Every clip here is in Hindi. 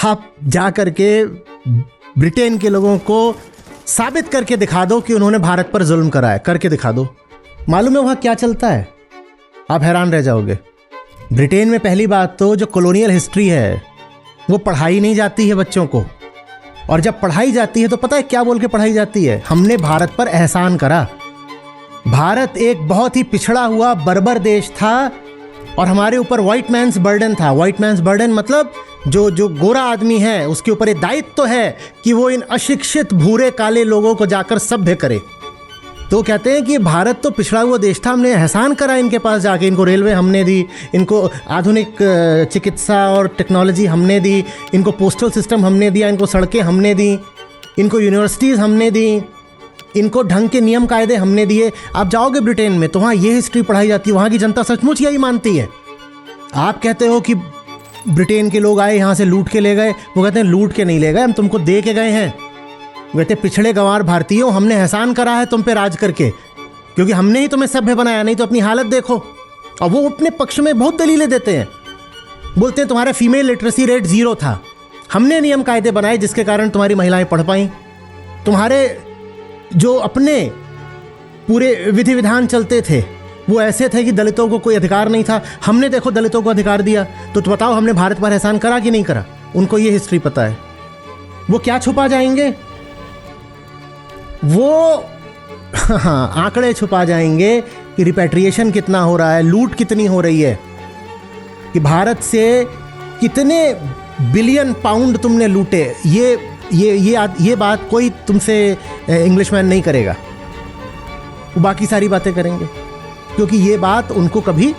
आप जा करके ब्रिटेन के लोगों को साबित करके दिखा दो कि उन्होंने भारत पर जुल्म करा है, करके दिखा दो। मालूम है वहाँ क्या चलता है? आप हैरान रह जाओगे। ब्रिटेन में पहली बात तो जो कॉलोनियल हिस्ट्री है वो पढ़ाई नहीं जाती है बच्चों को, और जब पढ़ाई जाती है तो पता है क्या बोल के पढ़ाई जाती है? हमने भारत पर एहसान करा। भारत एक बहुत ही पिछड़ा हुआ बर्बर देश था और हमारे ऊपर व्हाइट मैन्स बर्डन था। व्हाइट मैन्स बर्डन मतलब जो गोरा आदमी है उसके ऊपर एक दायित्व तो है कि वो इन अशिक्षित भूरे काले लोगों को जाकर सभ्य करे। तो कहते हैं कि भारत तो पिछड़ा हुआ देश था, हमने एहसान करा इनके पास जाके। इनको रेलवे हमने दी, इनको आधुनिक चिकित्सा और टेक्नोलॉजी हमने दी, इनको पोस्टल सिस्टम हमने दिया, इनको सड़कें हमने दी, इनको यूनिवर्सिटीज़ हमने दी, इनको ढंग के नियम कायदे हमने दिए। आप जाओगे ब्रिटेन में तो वहाँ ये हिस्ट्री पढ़ाई जाती है। वहाँ की जनता सचमुच यही मानती है। आप कहते हो कि ब्रिटेन के लोग आए यहाँ से लूट के ले गए, वो कहते हैं लूट के नहीं ले गए, हम तुमको दे के गए हैं। वो कहते पिछड़े गंवार भारतीयों, हमने एहसान करा है तुम पे राज करके, क्योंकि हमने ही तुम्हें सभ्य बनाया, नहीं तो अपनी हालत देखो। और वो अपने पक्ष में बहुत दलीलें देते हैं, बोलते हैं तुम्हारा फीमेल लिटरेसी रेट 0 था, हमने नियम कायदे बनाए जिसके कारण तुम्हारी महिलाएं पढ़ पाई। तुम्हारे जो अपने पूरे विधि विधान चलते थे वो ऐसे थे कि दलितों को कोई अधिकार नहीं था, हमने देखो दलितों को अधिकार दिया। तो बताओ हमने भारत पर एहसान करा कि नहीं करा? उनको ये हिस्ट्री पता है। वो क्या छुपा जाएंगे? वो आंकड़े छुपा जाएंगे कि रिपैट्रिएशन कितना हो रहा है, लूट कितनी हो रही है, कि भारत से कितने बिलियन पाउंड तुमने लूटे। ये बात कोई तुमसे इंग्लिशमैन नहीं करेगा, वो बाकी सारी बातें करेंगे, क्योंकि ये बात उनको कभी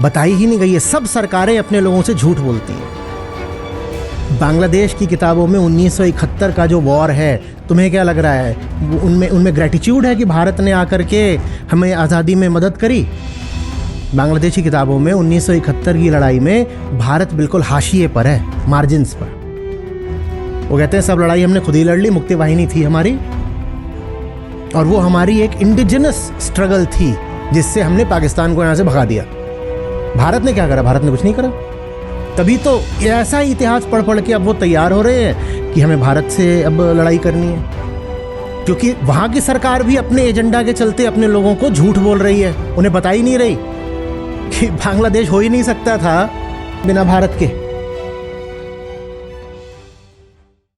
बताई ही नहीं गई है। सब सरकारें अपने लोगों से झूठ बोलती हैं। बांग्लादेश की किताबों में 1971 का जो वॉर है, तुम्हें क्या लग रहा है उनमें ग्रेटिट्यूड है कि भारत ने आकर के हमें आज़ादी में मदद करी? बांग्लादेशी किताबों में 1971 की लड़ाई में भारत बिल्कुल हाशिए पर है, मार्जिन्स पर। वो कहते हैं सब लड़ाई हमने खुद ही लड़ ली, मुक्ति वाहिनी थी हमारी, और वो हमारी एक इंडिजिनस स्ट्रगल थी जिससे हमने पाकिस्तान को यहाँ से भगा दिया। भारत ने क्या करा? भारत ने कुछ नहीं करा। तभी तो ऐसा ही इतिहास पढ़ पढ़ के अब वो तैयार हो रहे हैं कि हमें भारत से अब लड़ाई करनी है, क्योंकि वहाँ की सरकार भी अपने एजेंडा के चलते अपने लोगों को झूठ बोल रही है। उन्हें बता ही नहीं रही कि बांग्लादेश हो ही नहीं सकता था बिना भारत के।